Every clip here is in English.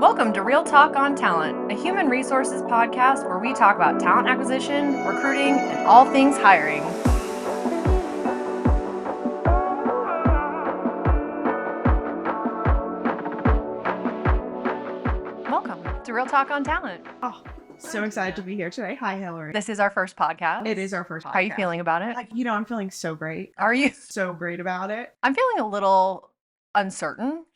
Welcome to Real Talk on Talent, a human resources podcast where we talk about talent acquisition, recruiting, and all things hiring. Welcome to Real Talk on Talent. Oh, so excited to be here today. Hi, Hillary. This is our first podcast. It is our first podcast. How are you feeling about it? I'm feeling so great. Are you? So great about it. I'm feeling a little uncertain.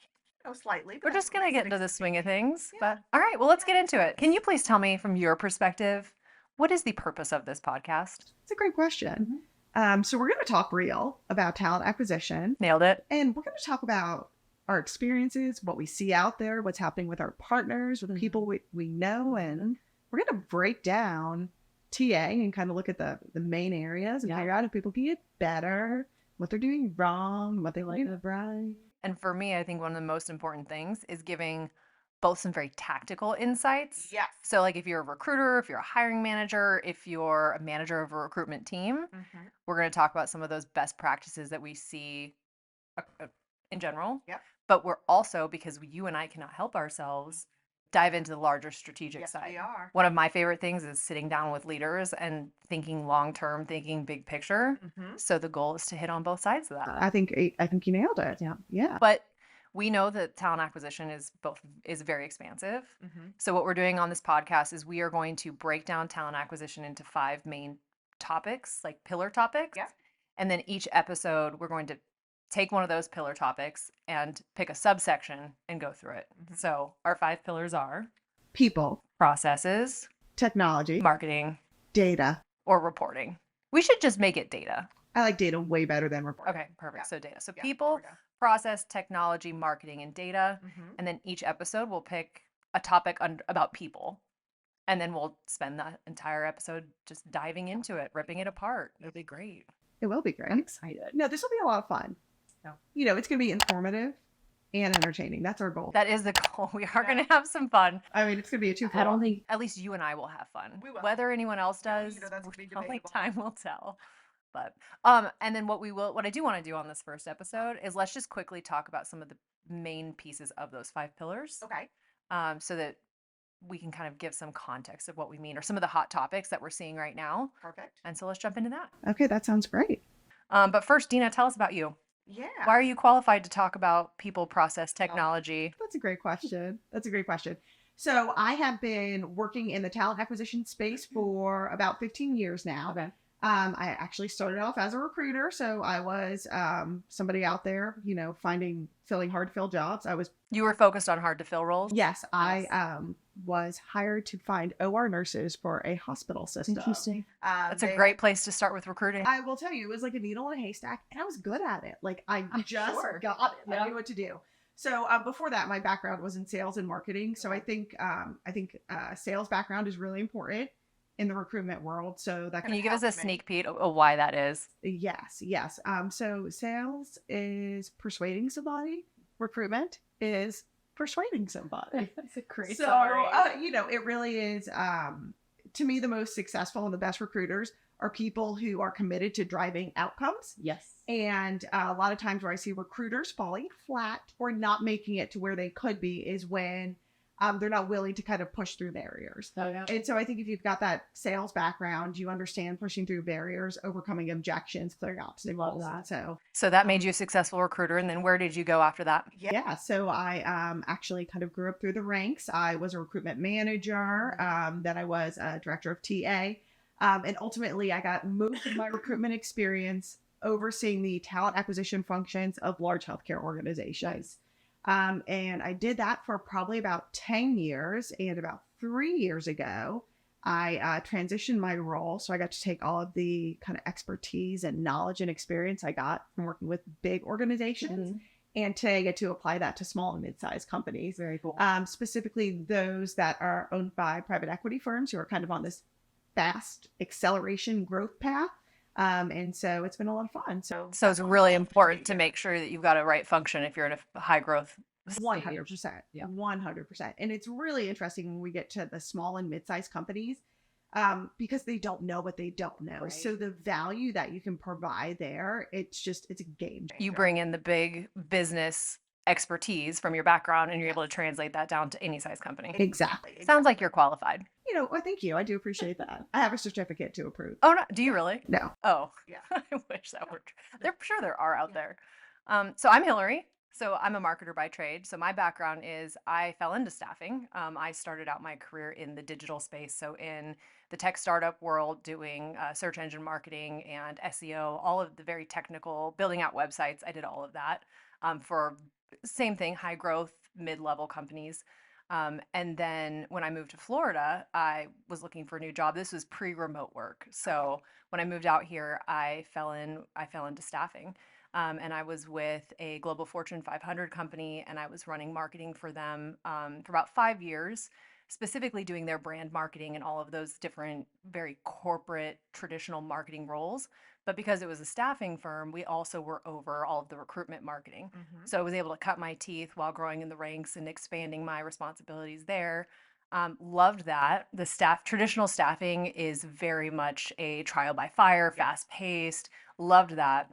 Oh, slightly. We're just going to get into the swing of things. But all right, well, let's get into it. Can you please tell me from your perspective, what is the purpose of this podcast? It's a great question. So we're going to talk real about talent acquisition. Nailed it. And we're going to talk about our experiences, what we see out there, what's happening with our partners, with the people we know. And we're going to break down TA and kind of look at the main areas and figure out if people can get better, what they're doing wrong, what they like to right. And for me, I think one of the most important things is giving both some very tactical insights. Yes. So like if you're a recruiter, if you're a hiring manager, if you're a manager of a recruitment team, we're going to talk about some of those best practices that we see in general. Yep. But we're also, because you and I cannot help ourselves, dive into the larger strategic side. We are. One of my favorite things is sitting down with leaders and thinking long-term, thinking big picture. So the goal is to hit on both sides of that. I think you nailed it. Yeah. But we know that talent acquisition is very expansive. So what we're doing on this podcast is we are going to break down talent acquisition into 5 main topics, like pillar topics. Yeah. And then each episode, we're going to take one of those pillar topics and pick a subsection and go through it. So our 5 pillars are People, processes, technology, marketing, data. or reporting. We should just make it data. I like data way better than reporting. Okay, perfect. Yeah. So data. So Yeah, people, there we go. process, technology, marketing, and data. And then each episode we'll pick a topic about people. And then we'll spend the entire episode just diving into it, ripping it apart. It'll be great. It will be great. I'm excited. No, this will be a lot of fun. No. It's going to be informative and entertaining. That's our goal. That is the goal. We are going to have some fun. I mean, it's going to be a two-for-one. I don't think, at least you and I will have fun. We will. Whether anyone else does, that's to be only debatable. time will tell. But and then what I do want to do on this first episode is let's just quickly talk about some of the main pieces of those 5 pillars. Okay. So that we can kind of give some context of what we mean, or some of the hot topics that we're seeing right now. Perfect. And so let's jump into that. Okay, that sounds great. But first, Dina, tell us about you. Yeah. Why are you qualified to talk about people, process, technology? That's a great question. So I have been working in the talent acquisition space for about 15 years now. Okay. I actually started off as a recruiter. So I was somebody out there, filling hard to fill jobs. You were focused on hard to fill roles? Yes, I was hired to find OR nurses for a hospital system. Interesting. That's a great place to start with recruiting. I will tell you, it was like a needle in a haystack, and I was good at it. Like I'm just sure. got it. Yeah. I knew what to do. So before that, my background was in sales and marketing. So I think sales background is really important in the recruitment world. So that Can you give us a sneak peek of why that is? Yes. So sales is persuading somebody. Recruitment is persuading somebody. That's a great So, it really is, to me, the most successful and the best recruiters are people who are committed to driving outcomes. Yes. And a lot of times where I see recruiters falling flat or not making it to where they could be is when they're not willing to kind of push through barriers. Oh, yeah. And so I think if you've got that sales background, you understand pushing through barriers, overcoming objections, clearing obstacles. Love that. So that made you a successful recruiter. And then where did you go after that? yeah, so I actually kind of grew up through the ranks. I was a recruitment manager, then I was a director of TA. And ultimately, I got most of my recruitment experience overseeing the talent acquisition functions of large healthcare organizations. And I did that for probably about 10 years. And about 3 years ago, I transitioned my role. So I got to take all of the kind of expertise and knowledge and experience I got from working with big organizations. And today I get to apply that to small and mid-sized companies. Very cool. Specifically those that are owned by private equity firms who are kind of on this fast acceleration growth path. And so it's been a lot of fun. So it's really important to make sure that you've got a right function if you're in a high growth. 100%. Yeah. 100%. And it's really interesting when we get to the small and mid-sized companies, because they don't know what they don't know. Right. So the value that you can provide there, it's a game changer. You bring in the big business expertise from your background, and you're able to translate that down to any size company. Exactly. Sounds like you're qualified. Well, thank you. I do appreciate that. I have a certificate to approve. Oh, no, do you really? No. Oh, yeah. I wish that were true. They're sure there are out there. So I'm Hillary. So I'm a marketer by trade. So my background is I fell into staffing. I started out my career in the digital space. So in the tech startup world, doing search engine marketing and SEO, all of the very technical, building out websites. I did all of that for same thing, high growth, mid-level companies. And then when I moved to Florida, I was looking for a new job. This was pre-remote work. So when I moved out here, I fell into staffing. And I was with a global Fortune 500 company, and I was running marketing for them for about 5 years, specifically doing their brand marketing and all of those different, very corporate, traditional marketing roles. But because it was a staffing firm, we also were over all of the recruitment marketing. So I was able to cut my teeth while growing in the ranks and expanding my responsibilities there. Loved that. Traditional staffing is very much a trial by fire, fast paced. Loved that,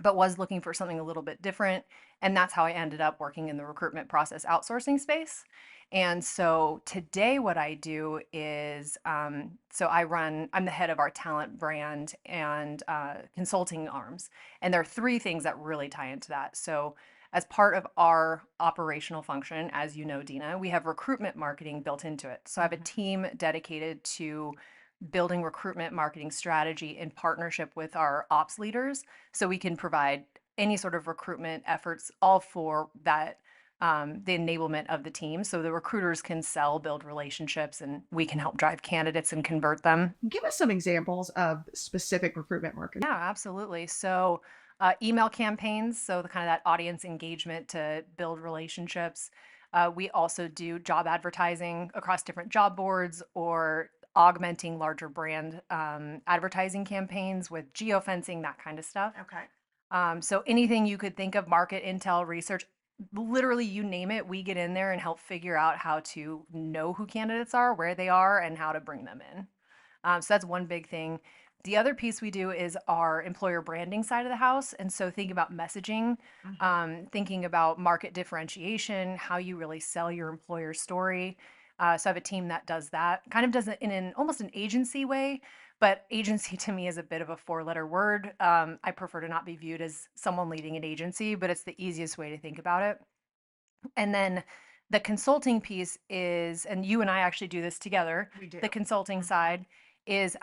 but was looking for something a little bit different. And that's how I ended up working in the recruitment process outsourcing space. And so today, what I do is I'm the head of our talent brand and consulting arms. And there are three things that really tie into that. So, as part of our operational function, as you know, Dina, we have recruitment marketing built into it. So, I have a team dedicated to building recruitment marketing strategy in partnership with our ops leaders so we can provide any sort of recruitment efforts all for that the enablement of the team so the recruiters can sell, build relationships, and we can help drive candidates and convert them. Give us some examples of specific recruitment marketing. Yeah, absolutely. So email campaigns, so the kind of that audience engagement to build relationships. We also do job advertising across different job boards or augmenting larger brand advertising campaigns with geofencing, that kind of stuff. Okay. So anything you could think of, market intel, research, literally you name it, we get in there and help figure out how to know who candidates are, where they are, and how to bring them in. So that's one big thing. The other piece we do is our employer branding side of the house. And so think about messaging, thinking about market differentiation, how you really sell your employer story. So I have a team that does that, kind of does it in almost an agency way, but agency to me is a bit of a four-letter word. I prefer to not be viewed as someone leading an agency, but it's the easiest way to think about it. And then the consulting piece is, and you and I actually do this together, We do. the consulting side is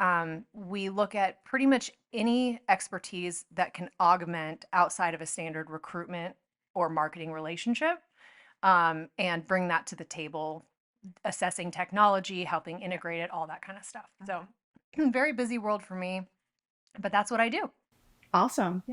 we look at pretty much any expertise that can augment outside of a standard recruitment or marketing relationship and bring that to the table, assessing technology, helping integrate it, all that kind of stuff. So very busy world for me, but that's what I do. Awesome.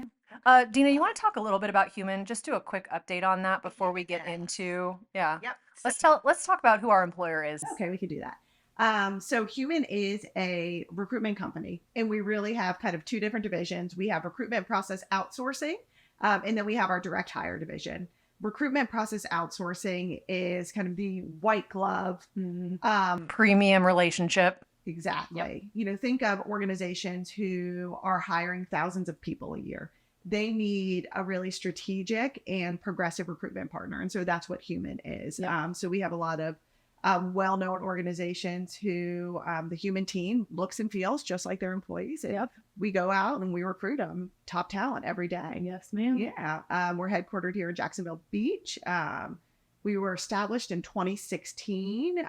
Dina, you want to talk a little bit about Hueman? Just do a quick update on that before we get into, yeah. Yep. Let's talk about who our employer is. Okay, we can do that. So Hueman is a recruitment company, and we really have kind of two different divisions. We have recruitment process outsourcing, and then we have our direct hire division. Recruitment process outsourcing is kind of the white glove, Premium relationship. exactly. Think of organizations who are hiring thousands of people a year. They need a really strategic and progressive recruitment partner. And so that's what Hueman is. Yep. So we have a lot of well-known organizations who the Hueman team looks and feels just like their employees. Yep. We go out and we recruit them, top talent every day. Yes, ma'am. Yeah. We're headquartered here in Jacksonville Beach. We were established in 2016.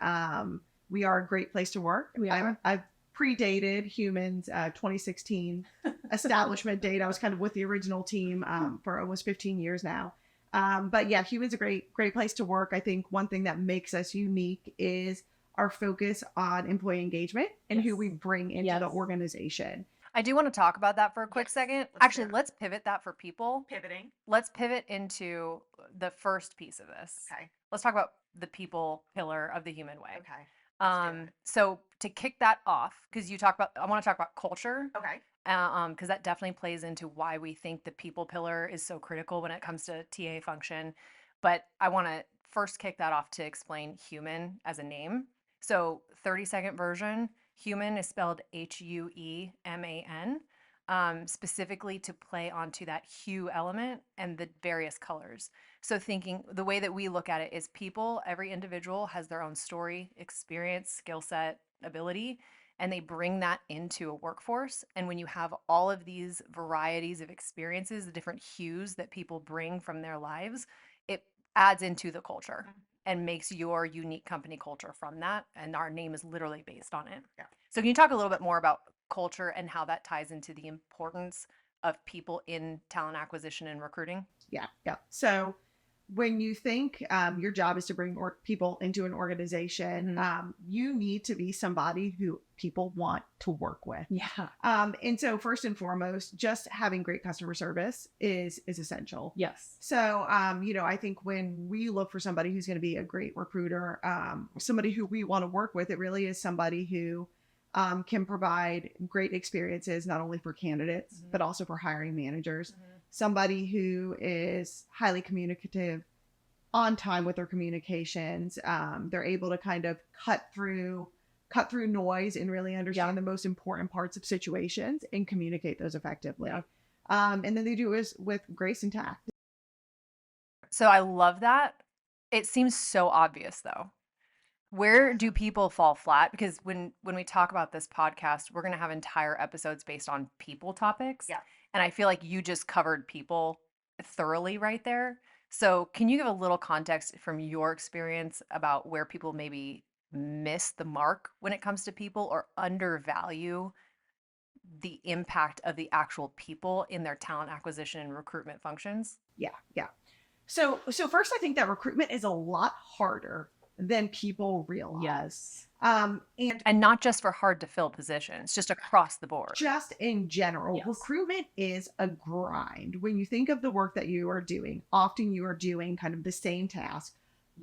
We are a great place to work. I've predated Hueman's 2016 establishment date. I was kind of with the original team for almost 15 years now. But yeah, Hueman's a great place to work. I think one thing that makes us unique is our focus on employee engagement and who we bring into the organization. I do want to talk about that for a quick second. Actually, let's pivot that for people. Pivoting. Let's pivot into the first piece of this. Okay. Let's talk about the people pillar of the Hueman way. Okay. So to kick that off, because I want to talk about culture. Okay. Because that definitely plays into why we think the people pillar is so critical when it comes to TA function. But I want to first kick that off to explain Hueman as a name. So 30-second version, Hueman is spelled Hueman. specifically to play onto that hue element and the various colors. So thinking the way that we look at it is people, every individual has their own story, experience, skill set, ability, and they bring that into a workforce. And when you have all of these varieties of experiences, the different hues that people bring from their lives, it adds into the culture and makes your unique company culture from that. And our name is literally based on it. Yeah. So can you talk a little bit more about culture and how that ties into the importance of people in talent acquisition and recruiting? Yeah. So when you think your job is to bring people into an organization, you need to be somebody who people want to work with. Yeah. And so first and foremost, just having great customer service is essential. Yes. So, I think when we look for somebody who's going to be a great recruiter, somebody who we want to work with, it really is somebody who can provide great experiences, not only for candidates, but also for hiring managers. Somebody who is highly communicative, on time with their communications. They're able to kind of cut through noise and really understand the most important parts of situations and communicate those effectively. And then they do it with grace and tact. So I love that. It seems so obvious though. Where do people fall flat? Because when we talk about this podcast, we're going to have entire episodes based on people topics. Yeah. And I feel like you just covered people thoroughly right there. So can you give a little context from your experience about where people maybe miss the mark when it comes to people or undervalue the impact of the actual people in their talent acquisition and recruitment functions? Yeah. So first, I think that recruitment is a lot harder than people realize. Yes. And not just for hard to fill positions, just across the board. Just in general, Yes. Recruitment is a grind. When you think of the work that you are doing, often you are doing kind of the same task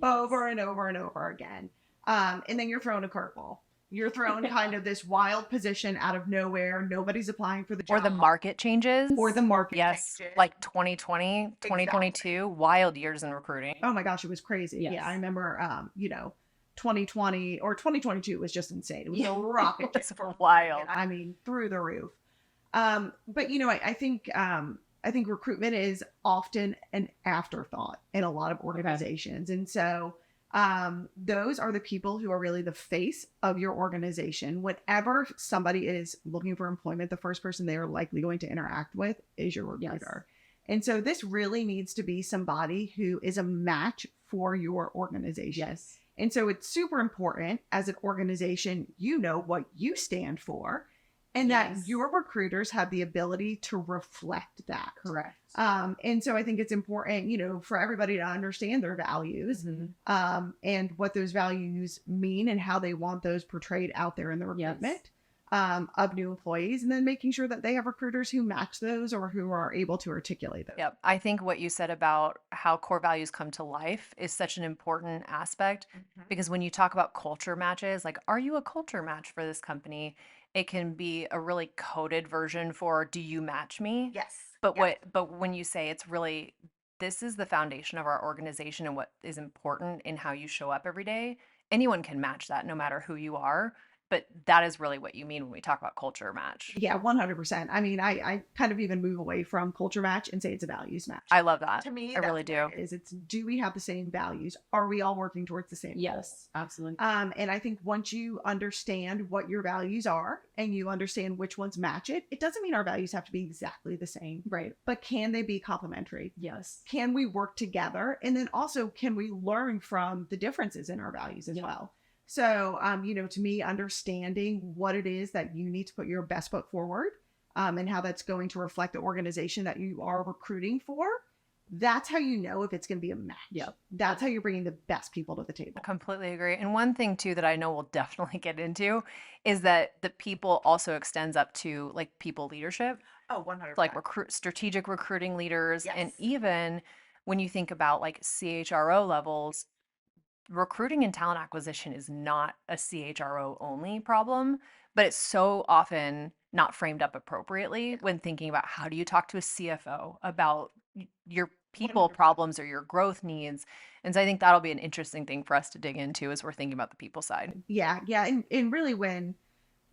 over and over and over again. And then you're thrown a curveball. You're thrown kind of this wild position out of nowhere. Nobody's applying for the job. Or the market changes. Yes. Changes. Like 2020, 2022, wild years in recruiting. Oh my gosh, it was crazy. Yes. Yeah, I remember, 2020 or 2022 was just insane. It was a rocket. It's wild. I mean, through the roof. But I think recruitment is often an afterthought in a lot of organizations. And so those are the people who are really the face of your organization. Whenever somebody is looking for employment, the first person they are likely going to interact with is your recruiter. Yes. And so this really needs to be somebody who is a match for your organization. Yes. And so it's super important as an organization, you know what you stand for, and that your recruiters have the ability to reflect that. Correct. And so I think it's important, for everybody to understand their values, and what those values mean and how they want those portrayed out there in the recruitment of new employees, and then making sure that they have recruiters who match those or who are able to articulate those. Yep. I think what you said about how core values come to life is such an important aspect, because when you talk about culture matches, like, are you a culture match for this company? It can be a really coded version for, do you match me? Yes. But when you say it's really, this is the foundation of our organization and what is important in how you show up every day, anyone can match that no matter who you are. But that is really what you mean when we talk about culture match. Yeah, 100%. I mean, I kind of even move away from culture match and say it's a values match. I love that. To me, I really do. It's, do we have the same values? Are we all working towards the same goals? Absolutely. And I think once you understand what your values are and you understand which ones match it, it doesn't mean our values have to be exactly the same. Right. But can they be complementary? Yes. Can we work together? And then also, can we learn from the differences in our values as well? So, to me, understanding what it is that you need to put your best foot forward, and how that's going to reflect the organization that you are recruiting for, that's how you know if it's going to be a match. Yep. That's how you're bringing the best people to the table. I completely agree. And one thing too that I know we'll definitely get into is that the people also extends up to like people leadership. Oh, 100%. Like strategic recruiting leaders. Yes. And even when you think about like CHRO levels, recruiting and talent acquisition is not a CHRO only problem, but it's so often not framed up appropriately when thinking about how do you talk to a CFO about your people problems or your growth needs. And so I think that'll be an interesting thing for us to dig into as we're thinking about the people side. Yeah. And really when,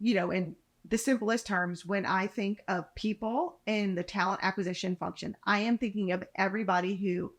and the simplest terms, when I think of people in the talent acquisition function, I am thinking of everybody who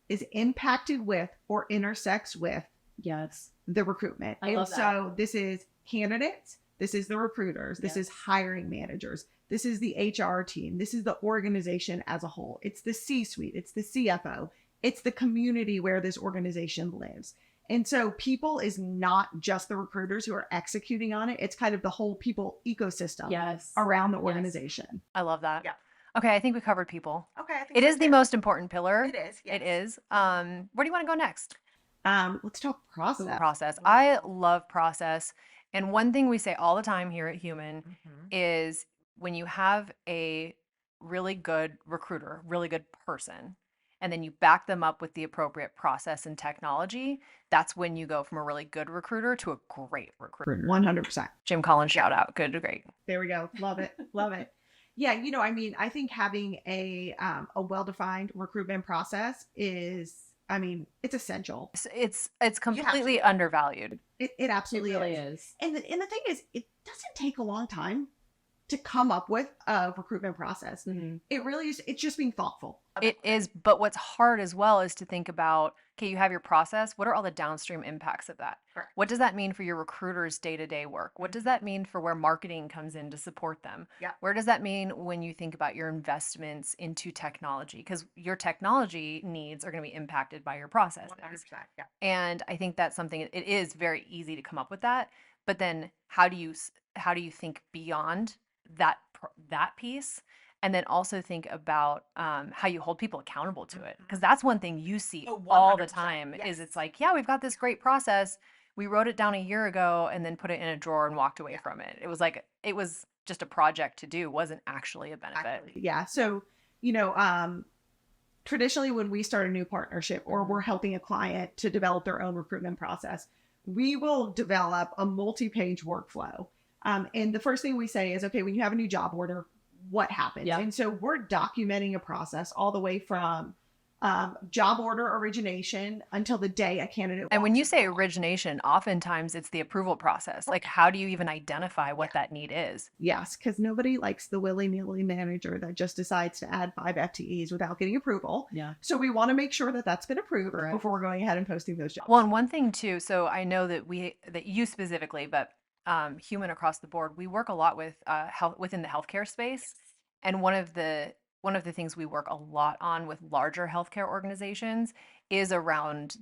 is impacted with or intersects with Yes. the recruitment. I love that. So this is candidates, this is the recruiters, this is hiring managers, this is the HR team, this is the organization as a whole. It's the C-suite, it's the CFO, it's the community where this organization lives. And so people is not just the recruiters who are executing on it. It's kind of the whole people ecosystem around the organization. I love that. Yeah. Okay, I think we covered people. Okay. I think It is the most important pillar. It is. Yes. It is. Where do you want to go next? Let's talk process. Process. I love process. And one thing we say all the time here at Human is when you have a really good recruiter, really good person, and then you back them up with the appropriate process and technology, that's when you go from a really good recruiter to a great recruiter. 100%. Jim Collins, shout out. Good to great. There we go. Love it. Love it. Yeah, I think having a well-defined recruitment process is, it's essential. It's completely undervalued. It absolutely really is. And the thing is, it doesn't take a long time to come up with a recruitment process. It really is. It's just being thoughtful. It is. But what's hard as well is to think about, okay, you have your process. What are all the downstream impacts of that? Correct. What does that mean for your recruiters' day-to-day work? What does that mean for where marketing comes in to support them? Yeah. Where does that mean when you think about your investments into technology? Because your technology needs are going to be impacted by your process. 100%. Yeah. And I think that's something, it is very easy to come up with that. But then how do you think beyond that piece, and then also think about how you hold people accountable to it, because that's one thing you see all the time. Is it's like, yeah, we've got this great process, we wrote it down a year ago and then put it in a drawer and walked away from it. It was like, it was just a project to do, wasn't actually a benefit. Yeah. So traditionally when we start a new partnership or we're helping a client to develop their own recruitment process, we will develop a multi-page workflow. And the first thing we say is, okay, when you have a new job order, what happens? And so we're documenting a process all the way from job order origination until the day a candidate. And when you say origination, oftentimes it's the approval process. Like, how do you even identify what that need is? Yes, because nobody likes the willy-nilly manager that just decides to add 5 FTEs without getting approval. Yeah. So we want to make sure that that's been approved before we're going ahead and posting those jobs. Well, and one thing too, so I know that you specifically, but Human across the board, we work a lot with health within the healthcare space, and one of the things we work a lot on with larger healthcare organizations is around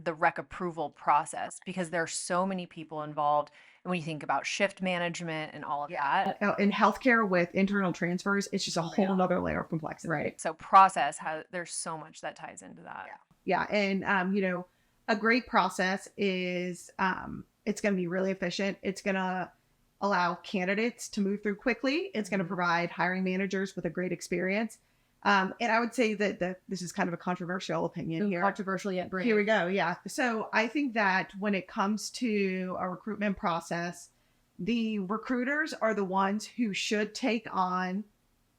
the rec approval process, because there are so many people involved. And when you think about shift management and all of that, in healthcare with internal transfers, it's just a whole nother layer of complexity. Right. So process there's so much that ties into that. Yeah, and a great process is it's going to be really efficient. It's going to allow candidates to move through quickly. It's going to provide hiring managers with a great experience. And I would say that this is kind of a controversial opinion here. Controversial yet brave. Here we go. Yeah. So I think that when it comes to a recruitment process, the recruiters are the ones who should take on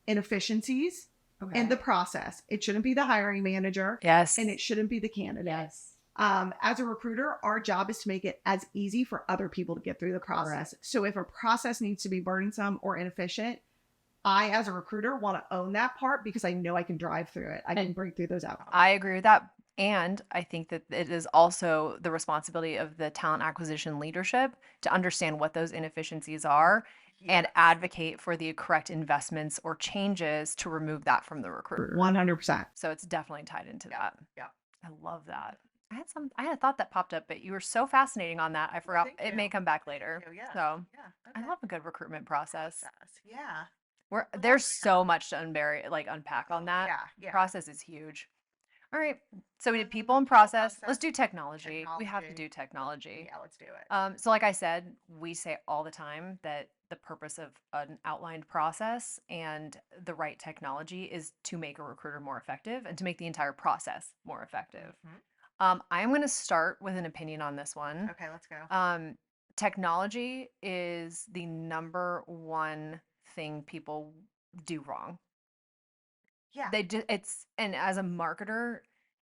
inefficiencies in the process. It shouldn't be the hiring manager. Yes. And it shouldn't be the candidate. Yes. As a recruiter, our job is to make it as easy for other people to get through the process. So if a process needs to be burdensome or inefficient, I, as a recruiter, want to own that part because I know I can drive through it. I can break through those outcomes. I agree with that. And I think that it is also the responsibility of the talent acquisition leadership to understand what those inefficiencies are and advocate for the correct investments or changes to remove that from the recruiter. 100%. So it's definitely tied into that. Yeah. I love that. I had a thought that popped up, but you were so fascinating on that. I forgot. It may come back later. So I love a good recruitment process. Yeah. There's so much to unpack on that. Yeah. Process is huge. All right. So we did people and process. Let's do technology. We have to do technology. Yeah, let's do it. So like I said, we say all the time that the purpose of an outlined process and the right technology is to make a recruiter more effective and to make the entire process more effective. I'm going to start with an opinion on this one. Okay, let's go. Technology is the number one thing people do wrong. Yeah. And as a marketer,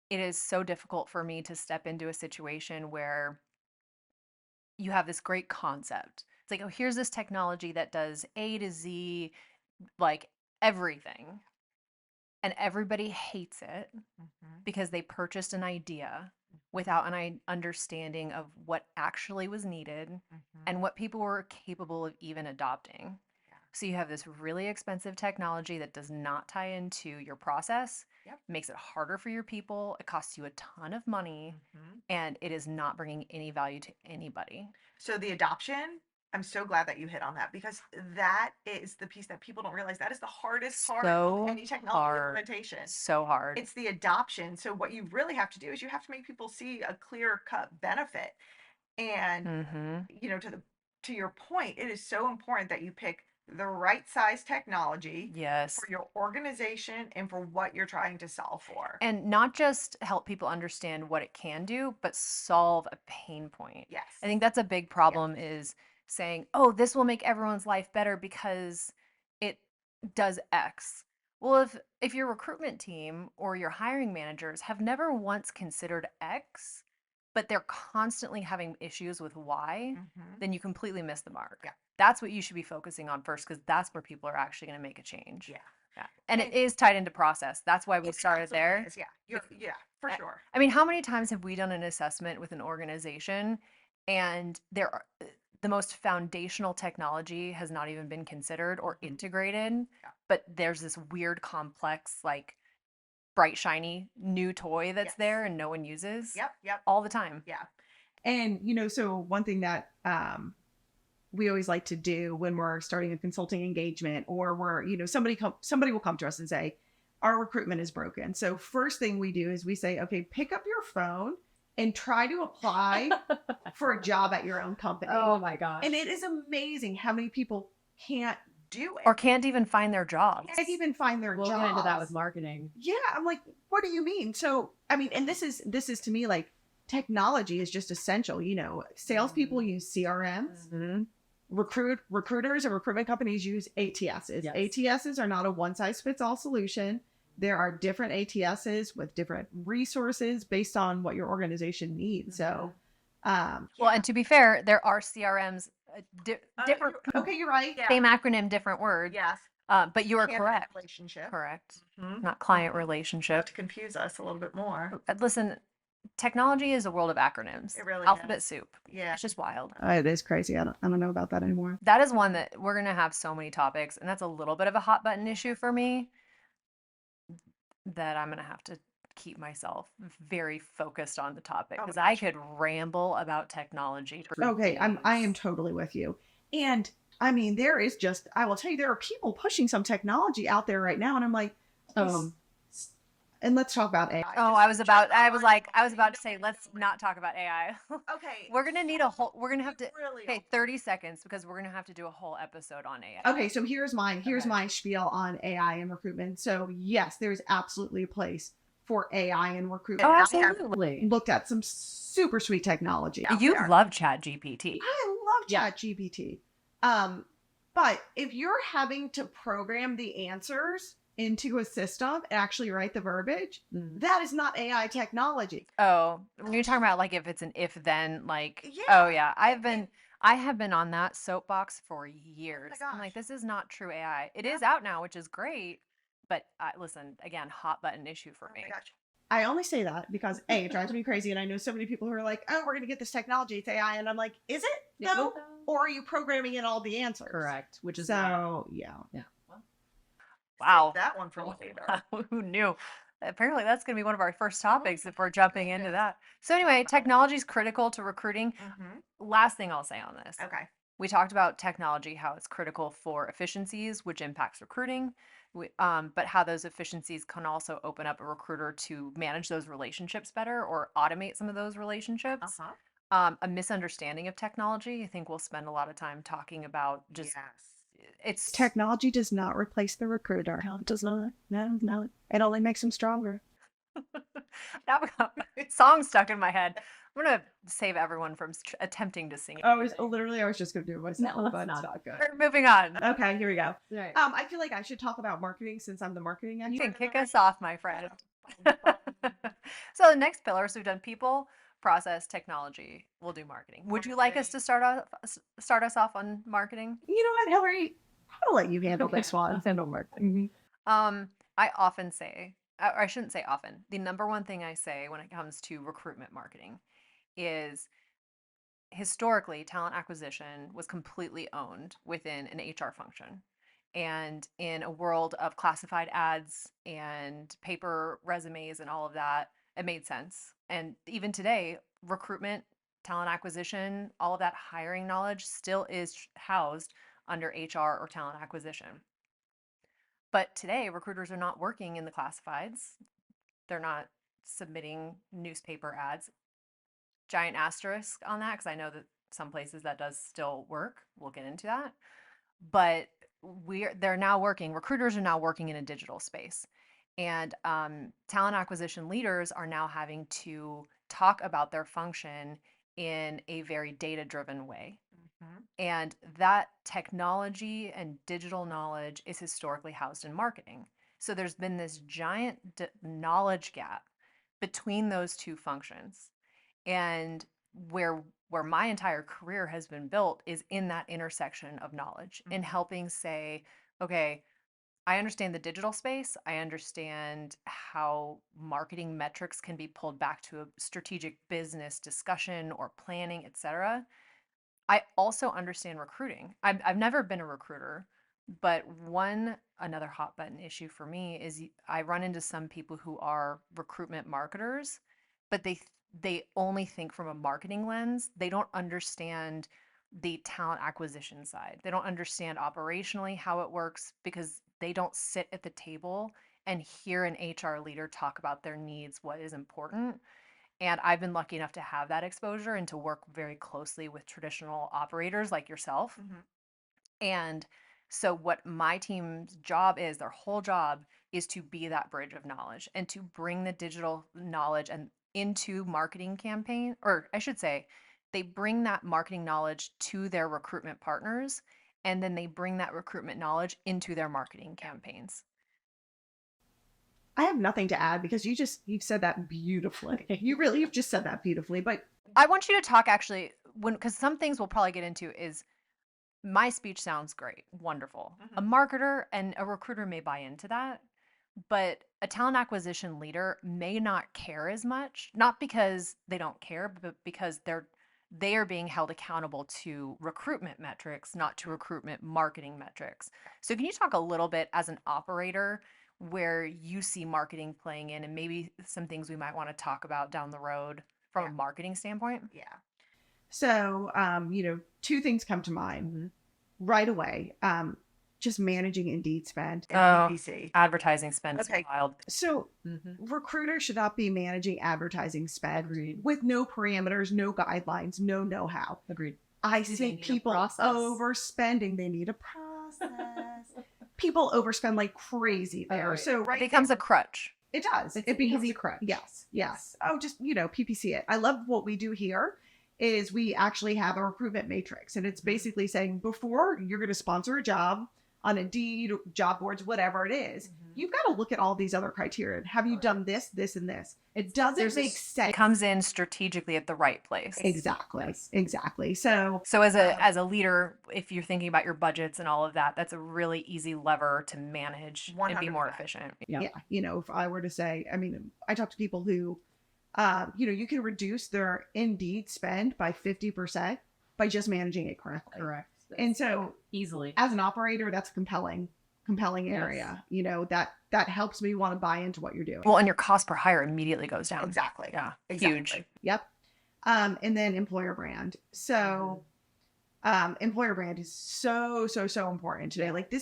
it is so difficult for me to step into a situation where you have this great concept. It's like, oh, here's this technology that does A to Z, like everything. And everybody hates it because they purchased an idea without an understanding of what actually was needed and what people were capable of even adopting. So you have this really expensive technology that does not tie into your process, makes it harder for your people, it costs you a ton of money, and it is not bringing any value to anybody. So the adoption, I'm so glad that you hit on that, because that is the piece that people don't realize. That is the hardest part of any technology implementation. So hard. It's the adoption. So what you really have to do is you have to make people see a clear cut benefit. And to your point, it is so important that you pick the right size technology for your organization and for what you're trying to solve for. And not just help people understand what it can do, but solve a pain point. Yes. I think that's a big problem is saying, oh, this will make everyone's life better because it does X. Well, if your recruitment team or your hiring managers have never once considered X, but they're constantly having issues with Y, then you completely miss the mark. Yeah. That's what you should be focusing on first, because that's where people are actually going to make a change. Yeah. And it is tied into process. That's why we started there. Yeah, for sure. I mean, how many times have we done an assessment with an organization and the most foundational technology has not even been considered or integrated, but there's this weird, complex, like bright, shiny new toy that's there and no one uses? Yep. All the time. Yeah. And, so one thing that we always like to do when we're starting a consulting engagement, or we're, somebody will come to us and say, our recruitment is broken. So first thing we do is we say, okay, pick up your phone and try to apply for a job at your own company. Oh my gosh. And it is amazing how many people can't do it. Or can't even find their jobs. Can't even find their jobs. We'll get into that with marketing. Yeah. I'm like, what do you mean? So, I mean, and this is to me, like, technology is just essential. Salespeople use CRMs. Recruiters and recruitment companies use ATSs. Yes. ATSs are not a one-size-fits-all solution. There are different ATSs with different resources based on what your organization needs. So, well, and to be fair, there are CRMs, different. Okay, you're right. Same acronym, different word. Yes. But you are Candidate correct. Relationship. Correct. Not client relationship. Not to confuse us a little bit more. Listen, technology is a world of acronyms. It really Alphabet is. soup. Yeah. It's just wild. It is crazy. I don't know about that anymore. That is one that we're going to have so many topics, and that's a little bit of a hot button issue for me that I'm going to have to keep myself very focused on the topic, because I could ramble about technology. Okay, I am totally with you. And I mean, I will tell you, there are people pushing some technology out there right now, and I'm like, and let's talk about AI. Oh, I was about to say, let's not talk about AI. Okay. We're going to need we're going to have to, 30 seconds, because we're going to have to do a whole episode on AI. Okay, so here's my spiel on AI and recruitment. So yes, there's absolutely a place for AI in recruitment. Oh, absolutely. Looked at some super sweet technology. You love ChatGPT. I love ChatGPT. But if you're having to program the answers into a system and actually write the verbiage, that is not AI technology. Oh, when you're talking about like if it's an if then, like, oh yeah, I have been on that soapbox for years. I'm like, this is not true AI. It is out now, which is great, but listen, again, hot button issue for me. I only say that because A, it drives me crazy, and I know so many people who are like, oh, we're gonna get this technology, it's AI, and I'm like, is it? No. Or are you programming in all the answers? Correct. Which is yeah. Wow. That one for later. Who knew? Apparently that's going to be one of our first topics if we're jumping into that. So anyway, technology is critical to recruiting. Last thing I'll say on this. Okay. We talked about technology, how it's critical for efficiencies, which impacts recruiting, but how those efficiencies can also open up a recruiter to manage those relationships better or automate some of those relationships. A misunderstanding of technology. I think we'll spend a lot of time talking about just it's technology does not replace the recruiter. No, it does not. No. It only makes them stronger. Now song stuck in my head. I'm gonna save everyone from attempting to sing it. I was just gonna do it myself, No, but it's it's not. not good. We're moving on. Okay, here we go. Right. I feel like I should talk about marketing since I'm the marketing expert. You can kick us off, my friend. So the next pillar, so we've done people, process, technology. We'll do marketing. Would you like us to start us off on marketing? You know what, Hillary? I'll let you handle this one. Let's handle marketing. I often say, or I shouldn't say often, the number one thing I say when it comes to recruitment marketing is historically talent acquisition was completely owned within an HR function. And in a world of classified ads and paper resumes and all of that, it made sense. And even today, recruitment, talent acquisition, all of that hiring knowledge still is housed under HR or talent acquisition. But today, recruiters are not working in the classifieds. They're not submitting newspaper ads. Giant asterisk on that because I know that some places that does still work. We'll get into that. But they're now working, recruiters are now working in a digital space. And talent acquisition leaders are now having to talk about their function in a very data-driven way. And that technology and digital knowledge is historically housed in marketing. So there's been this giant knowledge gap between those two functions. And where my entire career has been built is in that intersection of knowledge, in helping say, okay, I understand the digital space. I understand how marketing metrics can be pulled back to a strategic business discussion or planning, etc. I also understand recruiting. I've never been a recruiter, but another hot button issue for me is I run into some people who are recruitment marketers, but they only think from a marketing lens. They don't understand the talent acquisition side. They don't understand operationally how it works because they don't sit at the table and hear an HR leader talk about their needs, what is important. And I've been lucky enough to have that exposure and to work very closely with traditional operators like yourself. And so, what my team's job is, their whole job is to be that bridge of knowledge and to bring the digital knowledge and into marketing campaign, or I should say, they bring that marketing knowledge to their recruitment partners, and then they bring that recruitment knowledge into their marketing campaigns. I have nothing to add because you've said that beautifully. You've just said that beautifully. But I want you to talk actually because some things we'll probably get into is my speech sounds great, wonderful. A marketer and a recruiter may buy into that, but a talent acquisition leader may not care as much, not because they don't care, but because they are being held accountable to recruitment metrics, not to recruitment marketing metrics. So can you talk a little bit as an operator where you see marketing playing in and maybe some things we might want to talk about down the road from a marketing standpoint? Yeah. So, two things come to mind right away. Just managing Indeed spend. PPC. Advertising spend is wild. So recruiters should not be managing advertising spend with no parameters, no guidelines, no know-how. Agreed. I see people overspending. They need a process. People overspend like crazy there. So it becomes a crutch. It does. It becomes a crutch. Yes. Oh, just, PPC it. I love what we do here is we actually have a recruitment matrix. And it's basically saying before you're going to sponsor a job on Indeed, job boards, whatever it is, you've got to look at all these other criteria. Have you done this, this, and this? It doesn't make sense. It comes in strategically at the right place. Exactly. So as a leader, if you're thinking about your budgets and all of that, that's a really easy lever to manage 100%. And be more efficient. Yeah. If I were to say, I talk to people who, you can reduce their Indeed spend by 50% by just managing it correctly. Correct. And so easily as an operator, that's a compelling area, that helps me want to buy into what you're doing. Well, and your cost per hire immediately goes down. Exactly. Yeah. Exactly. Huge. Yep. And then employer brand. So, employer brand is so important today. Like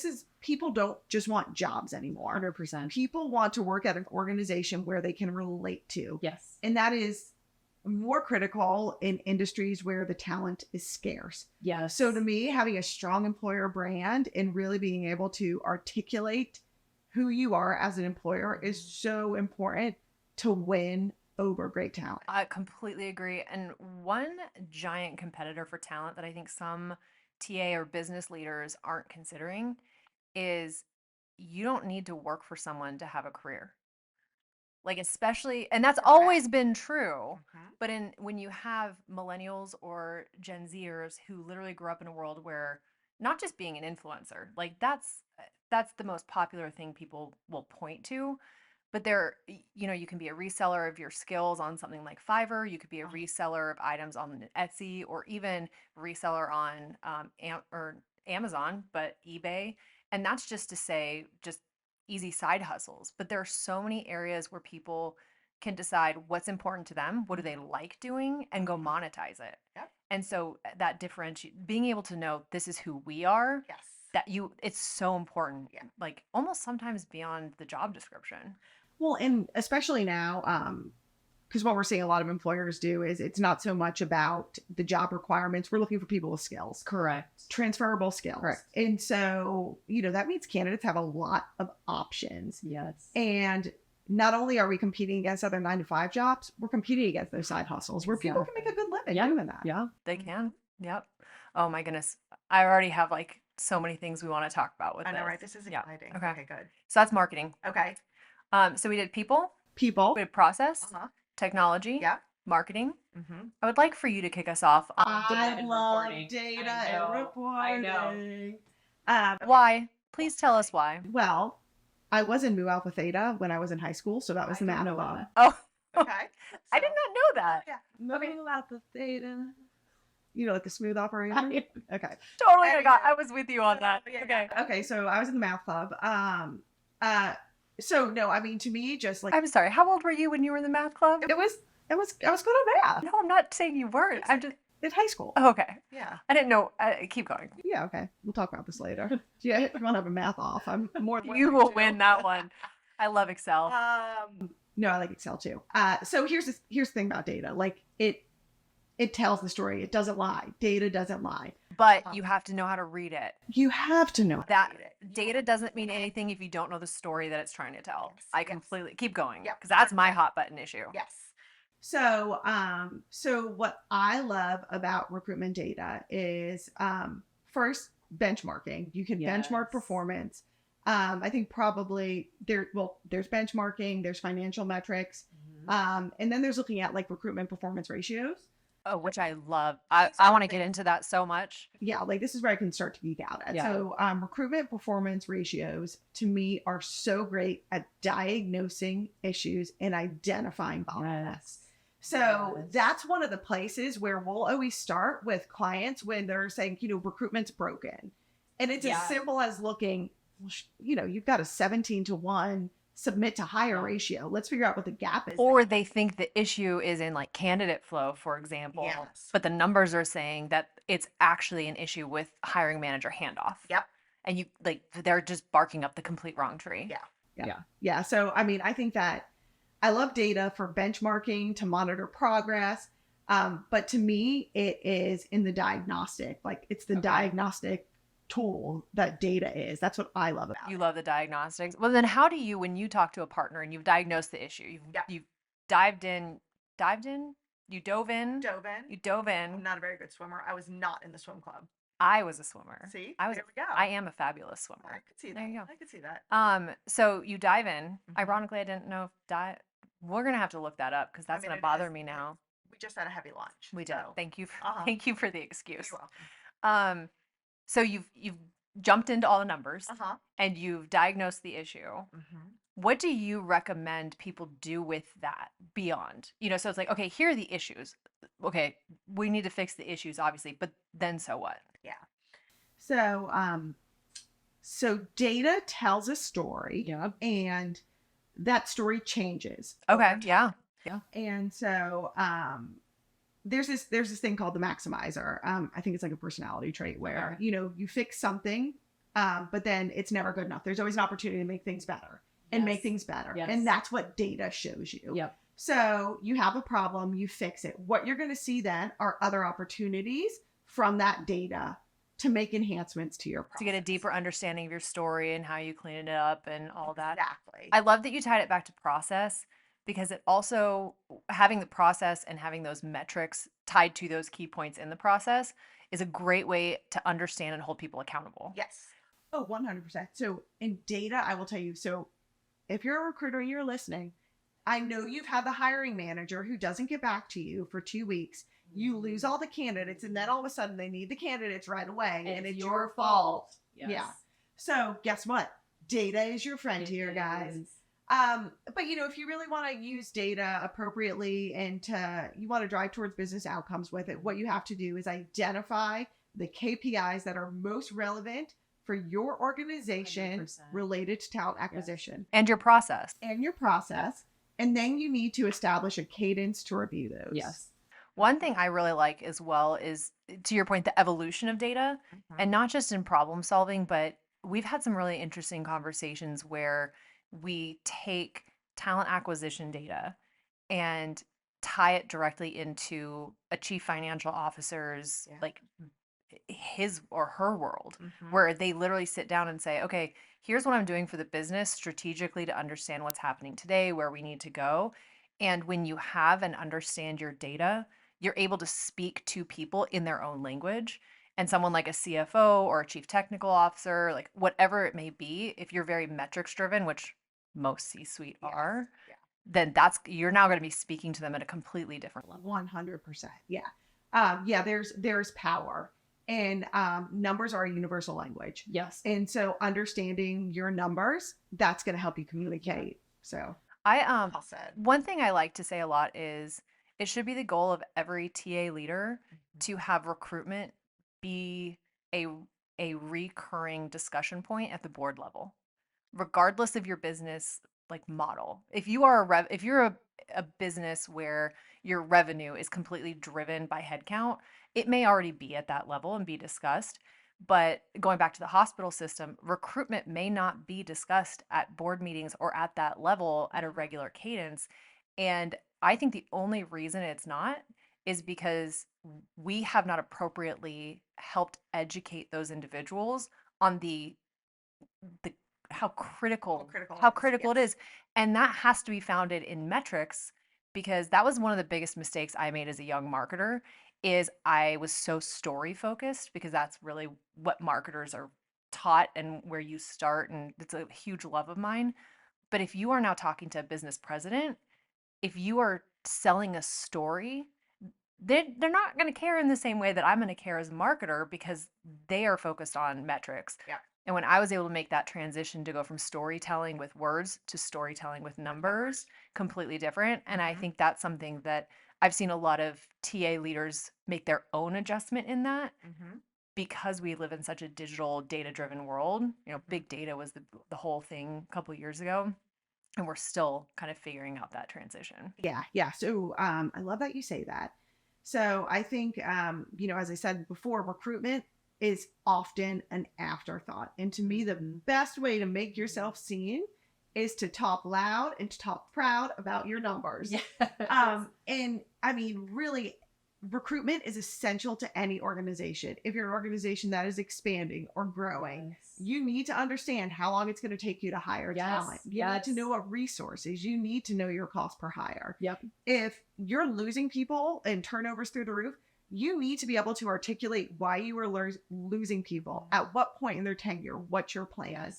people don't just want jobs anymore. 100%. People want to work at an organization where they can relate to. Yes. And that is more critical in industries where the talent is scarce. Yes. So to me, having a strong employer brand and really being able to articulate who you are as an employer is so important to win over great talent. I completely agree. And one giant competitor for talent that I think some TA or business leaders aren't considering is you don't need to work for someone to have a career. Like especially, and that's Correct. always been true. Mhm. But when you have millennials or Gen Zers who literally grew up in a world where not just being an influencer, like that's the most popular thing people will point to. But you can be a reseller of your skills on something like Fiverr. You could be a reseller of items on Etsy, or even reseller on or Amazon, but eBay. And that's just to say, just easy side hustles. But there are so many areas where people can decide what's important to them, what do they like doing, and go monetize it. Yep. And so that differentiate, being able to know this is who we are, Yes. it's so important. Yeah. Like almost sometimes beyond the job description. Well, and especially now, because what we're seeing a lot of employers do is it's not so much about the job requirements. We're looking for people with skills. Correct. Transferable skills. Correct. And so, that means candidates have a lot of options. Yes. And not only are we competing against other 9-to-5 jobs, we're competing against those side hustles where people can make a good living doing that. Yeah. They can. Yep. Oh my goodness. I already have like so many things we want to talk about with I know, this. right? This is Yeah. exciting. Okay. Okay, good. So that's marketing. Okay. So we did people, People. we did process, Uh-huh. technology, Yeah. marketing. Mm-hmm. I would like for you to kick us off on I and love reporting. data I and know. reporting. why. Please tell us why. Well, I was in Mu Alpha Theta when I was in high school, so that was I the didn't know manual. that. Oh, Okay. I did not know that. Yeah. Mu Alpha Theta. Like the smooth operator. Okay. Totally There you forgot. go. I was with you on that. Yeah, Okay. Okay, so I was in the math club. So no, I mean, to me, just like I'm sorry. How old were you when you were in the math club? I was good at math No, I'm not saying you weren't. I'm just. in high school. Oh, okay. Yeah. I didn't know. Keep going. Yeah, okay. We'll talk about this later. Yeah, if you want to have a math off, I'm more than You willing will to. win that one. I love Excel. No, I like Excel too. So here's the thing about data. Like it tells the story. It doesn't lie. Data doesn't lie. But you have to know how to read it. You have to know That data doesn't mean anything if you don't know the story that it's trying to tell. Yes, I yes. completely keep going Yep, because that's my 100%. hot button issue. Yes. So, what I love about recruitment data is, first, benchmarking. You can benchmark Yes. performance. I think probably there's benchmarking, there's financial metrics, and then there's looking at like recruitment performance ratios. Oh, which I love. I want to get into that so much. Yeah, like this is where I can start to geek out at. Yeah. So, recruitment performance ratios to me are so great at diagnosing issues and identifying bottlenecks. Yes. So Yes. that's one of the places where we'll always start with clients when they're saying, recruitment's broken. And it's Yeah. as simple as looking, you've got a 17-to-1 submit to hire Yeah. ratio. Let's figure out what the gap is. Or they think the issue is in like candidate flow, for example. Yes. But the numbers are saying that it's actually an issue with hiring manager handoff. Yep. And they're just barking up the complete wrong tree. Yeah. Yeah. So, I mean, I think that I love data for benchmarking to monitor progress. But to me, it is in the diagnostic. Like it's the Okay. diagnostic tool that data is. That's what I love about You it. love the diagnostics. Well, then how do you, when you talk to a partner and you've diagnosed the issue, Yeah. you've dived in, you dove in, Dove in. you dove I'm in. not a very good swimmer. I was not in the swim club. I was a swimmer. See? I was. There we go. I am a fabulous I swimmer. could see that. There you go. I could see that. So you dive in. Mhm. Ironically, I didn't know if we're gonna have to look that up because that's mean, gonna it bother is- me now. We just had a heavy lunch. We did. so- Thank you. Uh-huh. Thank you for the excuse. You're welcome. So you've jumped into all the numbers Uh-huh. and you've diagnosed the issue. Mm-hmm. What do you recommend people do with that beyond? So it's like, okay, here are the issues. Okay, we need to fix the issues, obviously, but then so what? So data tells a story, Yeah. and that story changes. Okay, Over yeah. And so there's this thing called the maximizer. I think it's like a personality trait where you fix something, but then it's never good enough. There's always an opportunity to make things better and make Yes. things better, Yes. and that's what data shows you. Yep. So you have a problem, you fix it. What you're going to see then are other opportunities from that data to make enhancements to your process. To get a deeper understanding of your story and how you clean it up and all that. Exactly. I love that you tied it back to process because it also, having the process and having those metrics tied to those key points in the process is a great way to understand and hold people accountable. Yes. Oh, 100%. So in data, I will tell you, so if you're a recruiter and you're listening, I know you've had the hiring manager who doesn't get back to you for 2 weeks. You lose all the candidates, and then all of a sudden they need the candidates right away, and it's your fault. Yes. Yeah. So guess what? Data is your friend here, guys. But if you really want to use data appropriately and you want to drive towards business outcomes with it, what you have to do is identify the KPIs that are most relevant for your organization 100%. related to talent acquisition And your process. And then you need to establish a cadence to review those. Yes. One thing I really like as well is, to your point, the evolution of data, and not just in problem solving, but we've had some really interesting conversations where we take talent acquisition data and tie it directly into a chief financial officer's like his or her world, where they literally sit down and say, okay, here's what I'm doing for the business strategically to understand what's happening today, where we need to go. And when you have and understand your data, you're able to speak to people in their own language. And someone like a CFO or a chief technical officer, like whatever it may be, if you're very metrics driven, which most C-suite are, then you're now going to be speaking to them at a completely different level. 100%. Yeah. There's power, and numbers are a universal language. Yes. And so understanding your numbers, that's going to help you communicate. So Well said. One thing I like to say a lot is it should be the goal of every TA leader to have recruitment be a recurring discussion point at the board level, regardless of your business like model. If you are if you're a business where your revenue is completely driven by headcount, it may already be at that level and be discussed. But going back to the hospital system, recruitment may not be discussed at board meetings or at that level at a regular cadence. And I think the only reason it's not is because we have not appropriately helped educate those individuals on the how critical it is. And that has to be founded in metrics, because that was one of the biggest mistakes I made as a young marketer. Is I was so story focused, because that's really what marketers are taught and where you start, and it's a huge love of mine. But if you are now talking to a business president, if you are selling a story, they're not going to care in the same way that I'm going to care as a marketer, because they are focused on metrics. Yeah. And when I was able to make that transition to go from storytelling with words to storytelling with numbers, completely different. And I think that's something that I've seen a lot of TA leaders make their own adjustment in that, because we live in such a digital, data-driven world. Big data was the whole thing a couple of years ago, and we're still kind of figuring out that transition. Yeah. So I love that you say that. So I think, as I said before, recruitment is often an afterthought. And to me, the best way to make yourself seen is to talk loud and to talk proud about your numbers. Yes. And I mean, really, recruitment is essential to any organization. If you're an organization that is expanding or growing, you need to understand how long it's going to take you to hire talent. You need to know what resources. You need to know your cost per hire. Yep. If you're losing people and turnovers through the roof, you need to be able to articulate why you are losing people, at what point in their tenure, what's your plan.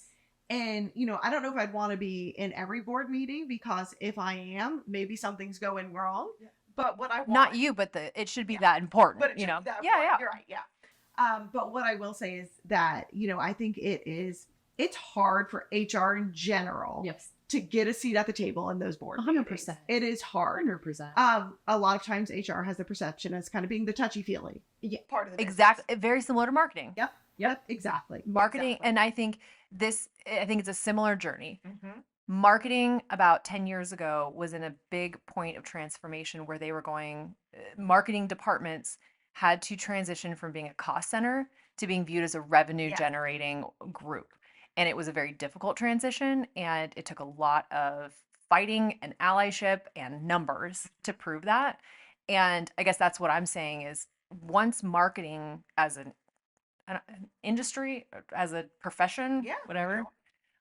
And, I don't know if I'd want to be in every board meeting, because if I am, maybe something's going wrong. But what I want, not you, but it should be that important. but it should be that important. You're right. Yeah. But what I will say is that, I think it's hard for HR in general to get a seat at the table in those board 100%. meetings. It is hard. 100%. A lot of times HR has the perception as kind of being the touchy-feely. Part of the Exactly. Very similar to marketing. Yep, exactly. Marketing. Exactly. And I think it's a similar journey. Marketing about 10 years ago was in a big point of transformation, where they were going, marketing departments had to transition from being a cost center to being viewed as a revenue generating group. And it was a very difficult transition, and it took a lot of fighting and allyship and numbers to prove that. And I guess that's what I'm saying is, once marketing as an industry, as a profession, whatever,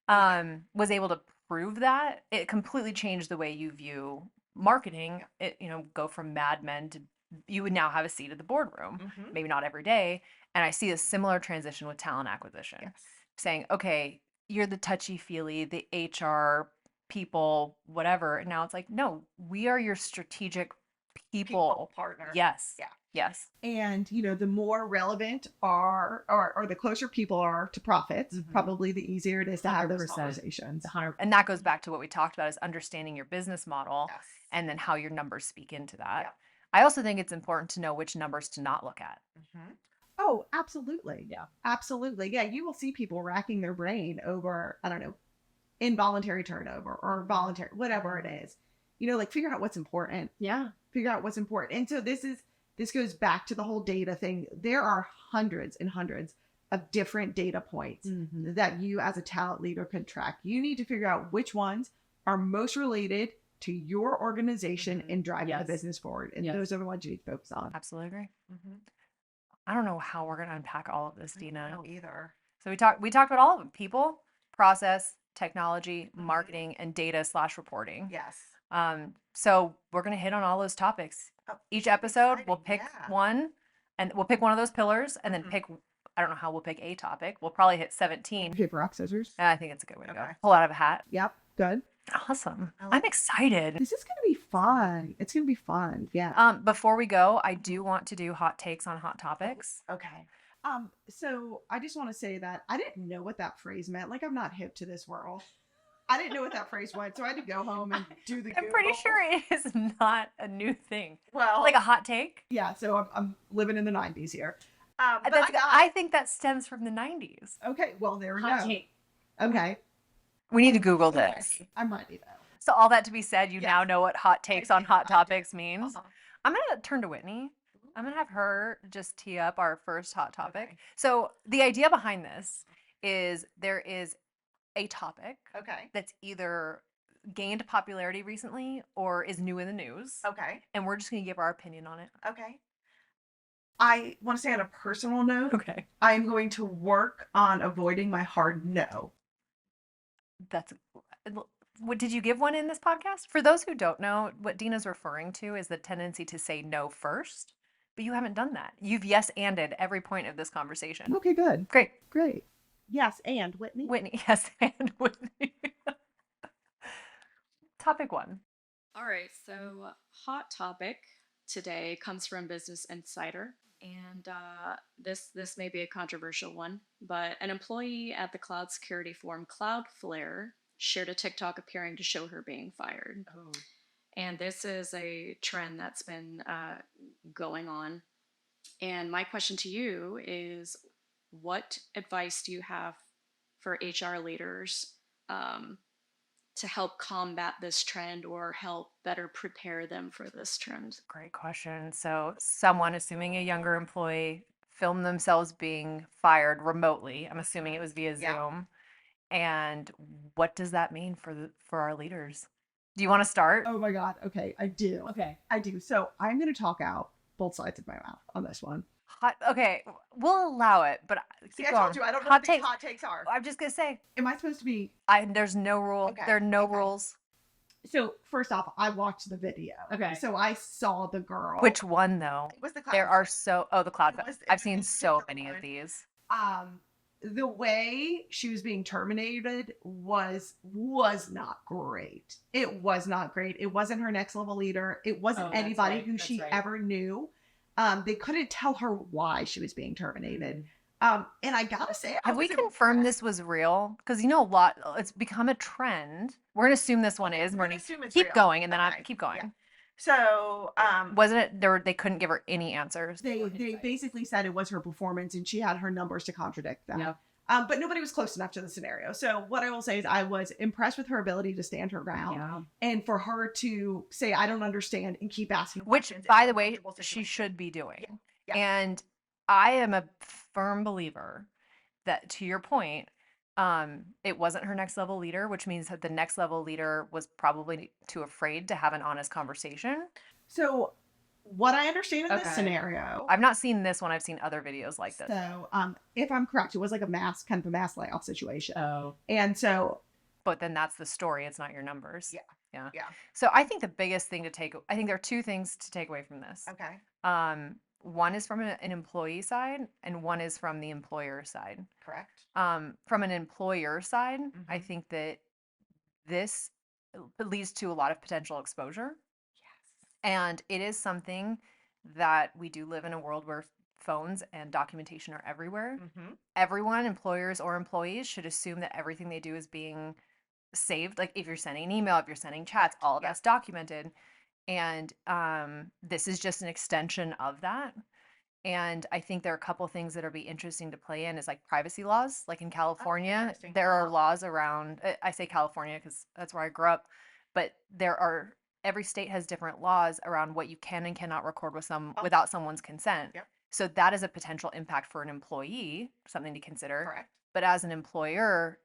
was able to prove that, it completely changed the way you view marketing. It, go from Mad Men to, you would now have a seat at the boardroom, maybe not every day. And I see a similar transition with talent acquisition, saying, okay, you're the touchy-feely, the HR people, whatever. And now it's like, no, we are your strategic people. Partner. Yes. Yeah. Yes. And the more relevant are or the closer people are to profits, probably the easier it is to have those 100%. conversations. And that goes back to what we talked about, is understanding your business model Yes. and then how your numbers speak into that. Yeah. I also think it's important to know which numbers to not look at. Oh, absolutely. Yeah. Absolutely. Yeah, you will see people racking their brain over, I don't know, involuntary turnover or voluntary, whatever it is. Like figure out what's important. Yeah. Figure out what's important. And so this goes back to the whole data thing. There are hundreds and hundreds of different data points that you as a talent leader can track. You need to figure out which ones are most related to your organization and driving the business forward. And those are the ones you need to focus on. Absolutely agree. I don't know how we're going to unpack all of this, Dina. I don't know either. So we talked about all of them: people, process, technology, marketing, and data/reporting. Yes. So we're going to hit on all those topics. Each so episode, exciting. we'll pick Yeah. one, and we'll pick one of those pillars, and then pick, I don't know how we'll pick a topic. We'll probably hit 17. Paper, rock, scissors. I think it's a good way to go. Okay. Pull out of a hat. Yep. Good. Awesome. I like I'm excited. This is going to be fun. It's going to be fun. Yeah. Before we go, I do want to do hot takes on hot topics. Okay. So I just want to say that I didn't know what that phrase meant. Like, I'm not hip to this world. I didn't know what that phrase was, so I had to go home and do the I'm pretty Google. sure it is not a new thing. Well, Like a hot take. Yeah, so I'm living in the 90s here. but I think that stems from the 90s. Okay, well, there we Hot go. take. Okay, We need to Google this. I'm ready, though. So all that to be said, you Yes. now know what hot takes on hot topics means. Uh-huh. I'm going to turn to Whitney. I'm going to have her just tee up our first hot topic. Okay. So the idea behind this is there is a topic Okay. that's either gained popularity recently or is new in the news. Okay. And we're just going to give our opinion on it. Okay. I want to say on a personal note, Okay. I'm going to work on avoiding my hard no. That's what did you give one in this podcast? For those who don't know, what Dina's referring to is the tendency to say no first, but you haven't done that. You've yes-anded every point of this conversation. Okay, good. Great. Great. Yes, and Whitney? Whitney, yes, and Whitney. Topic 1. All right, so hot topic today comes from Business Insider, and this may be a controversial one, but an employee at the cloud security firm Cloudflare shared a TikTok appearing to show her being fired. Oh. And this is a trend that's been going on. And my question to you is, what advice do you have for HR leaders to help combat this trend or help better prepare them for this trend? Great question. So someone, assuming a younger employee, filmed themselves being fired remotely. I'm assuming it was via Zoom. And what does that mean for our leaders? Do you want to start? Oh my God. Okay, I do. Okay. I do. So I'm going to talk out both sides of my mouth on this one. Okay, we'll allow it, but See, keep I going. told you I don't know Hot what these takes. hot takes are. I'm just gonna say, Am I supposed to be? there's no rule. Okay, There are no okay. rules. So first off, I watched the video. Okay. So I saw the girl. Which one though? It was the There are the cloud. It was- I've seen it's so particular many of one. these. The way she was being terminated was not great. It was not great. It wasn't her next level leader. It wasn't Oh, that's anybody right. who That's she right. ever knew. They couldn't tell her why she was being terminated. Mm-hmm. And I gotta say, I Have we was confirmed impressed. this was real? Because a lot. It's become a trend. We're gonna assume this one is. We're gonna assume it's keep real. going, and then I Okay, keep going. yeah. So, Wasn't it? They couldn't give her any answers. They basically said it was her performance, and she had her numbers to contradict that. Yeah. But nobody was close enough to the scenario. So what I will say is I was impressed with her ability to stand her ground. Yeah. And for her to say, I don't understand, and keep asking Which, questions in by an the way, uncomfortable she situation. should be doing. Yeah. And I am a firm believer that, to your point, it wasn't her next level leader, which means that the next level leader was probably too afraid to have an honest conversation. So what I understand in Okay. this scenario, I've not seen this one. I've seen other videos like this. so if I'm correct, it was like a mass layoff situation. Oh. And so But then that's the story. It's not your numbers. Yeah. Yeah. Yeah. So I think the biggest thing I think there are two things to take away from this. okay. One is from an employee side and one is from the employer side. Correct. From an employer side, I Mhm. think that this it leads to a lot of potential exposure. Yes. And it is something that we do live in a world where phones and documentation are everywhere. Mm-hmm. Everyone, employers or employees, should assume that everything they do is being saved. Like if you're sending an email, if you're sending chats, all of Yeah. that's documented. And this is just an extension of that. And I think there are a couple things that will be interesting to play in is like privacy laws. Like in California, interesting. there are laws around, I say California because that's where I grew up, but every state has different laws around what you can and cannot record with without someone's consent. Yep. So that is a potential impact for an employee, something to consider. Correct. But as an employer,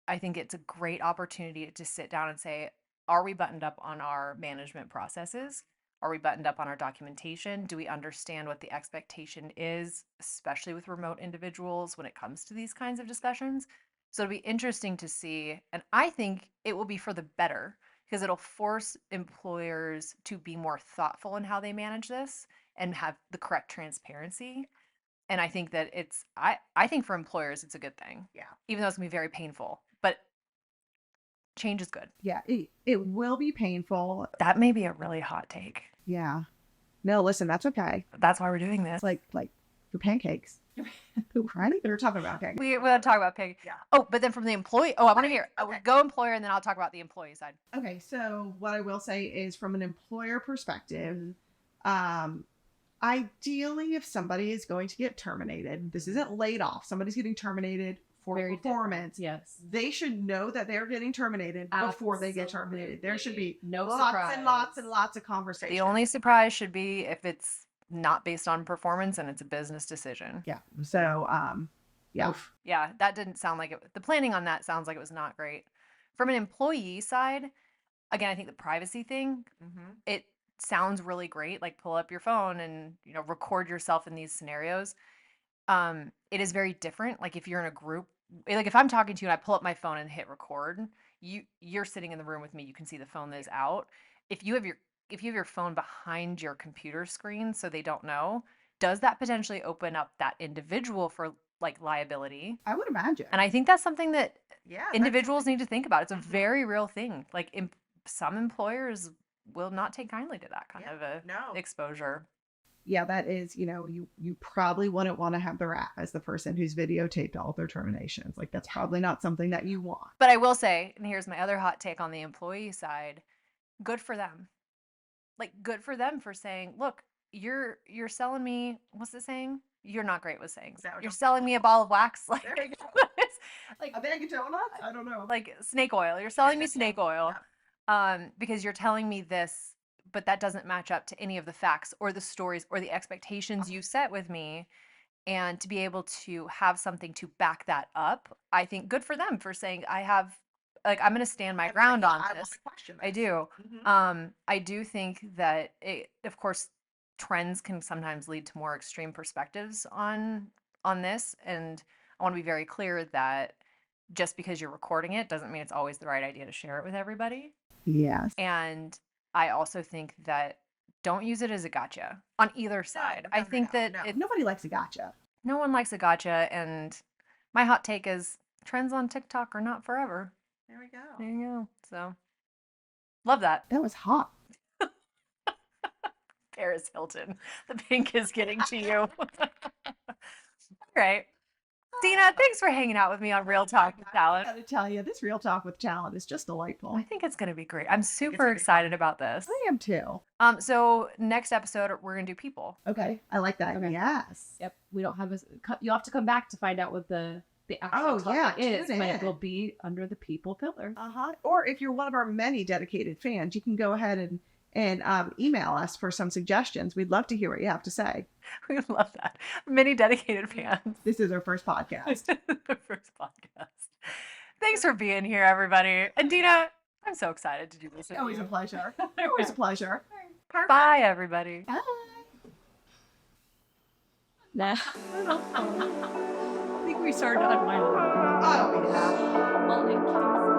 I think it's a great opportunity to sit down and say, are we buttoned up on our management processes? Are we buttoned up on our documentation? Do we understand what the expectation is, especially with remote individuals when it comes to these kinds of discussions? So it'll be interesting to see. And I think it will be for the better because it'll force employers to be more thoughtful in how they manage this and have the correct transparency. And I think that I think for employers, it's a good thing. Yeah. Even though it's going to be very painful, but change is good. Yeah, it will be painful. That may be a really hot take. Yeah. No, listen, that's okay. That's why we're doing this. It's like your pancakes. Right? We're talking about pancakes. We want to talk about pig. Yeah. Oh, but then from the employee. Oh, I want to hear. Okay. Go employer, and then I'll talk about the employee side. Okay, so what I will say is from an employer perspective, ideally, if somebody is going to get terminated, this isn't laid off, somebody's getting terminated for Very performance. Yes. They should know that they're getting terminated before they get terminated. There should be no lots surprise. and lots and lots of conversation. The only surprise should be if it's not based on performance and it's a business decision. Yeah. So, yeah. Yeah, that didn't sound like it. The planning on that sounds like it was not great. From an employee side, again, I think the privacy thing, it sounds really great. Like pull up your phone and record yourself in these scenarios. It is very different. Like if you're in a group, like if I'm talking to you and I pull up my phone and hit record, you're sitting in the room with me. You can see the phone that is out. If you have your phone behind your computer screen so they don't know, does that potentially open up that individual for like liability? I would imagine. And I think that's something that Yeah. individuals need to think about. It's a very real thing. Like some employers will not take kindly to that kind of a exposure. Yeah, that is, you probably wouldn't want to have the rap as the person who's videotaped all of their terminations. Like that's probably not something that you want. But I will say, and here's my other hot take on the employee side, good for them. Like good for them for saying, look, you're selling me, what's it saying? You're not great with saying. You're selling me a ball of wax. Like, There you go. like A bag of donuts? I don't know. like snake oil. You're selling me snake oil. Because you're telling me this, but that doesn't match up to any of the facts or the stories or the expectations you set with me. And to be able to have something to back that up, I think good for them for saying I'm going to stand my ground on I this. want to question I this. do. Mhm. I do think that of course, trends can sometimes lead to more extreme perspectives on this. And I want to be very clear that just because you're recording it doesn't mean it's always the right idea to share it with everybody. Yes. And I also think that don't use it as a gotcha on either side. I think that Nobody likes a gotcha. no one likes a gotcha. And my hot take is trends on TikTok are not forever. There we go. There you go. So love that. That was hot. Paris Hilton. The pink is getting to you. All right. Dina, thanks for hanging out with me on Real Talk with I Talent. gotta tell you, this Real Talk with Talent is just delightful. I think it's going to be great. I'm super gonna be excited about this. I am too. So next episode, we're going to do people. Okay, I like that. Okay. Yes. Yep. We don't have you have to come back to find out what the actual topic is, tune but in. it will be under the people pillar. Or if you're one of our many dedicated fans, you can go ahead and email us for some suggestions. We'd love to hear what you have to say. We love that. Many dedicated fans. This is our first podcast. The first podcast. Thanks for being here, everybody. And Dina, I'm so excited to do this with Always you. a pleasure. Always a pleasure. Perfect. Bye, everybody. Bye. Nah. I think we started on mine. Oh, yeah. All in kiss.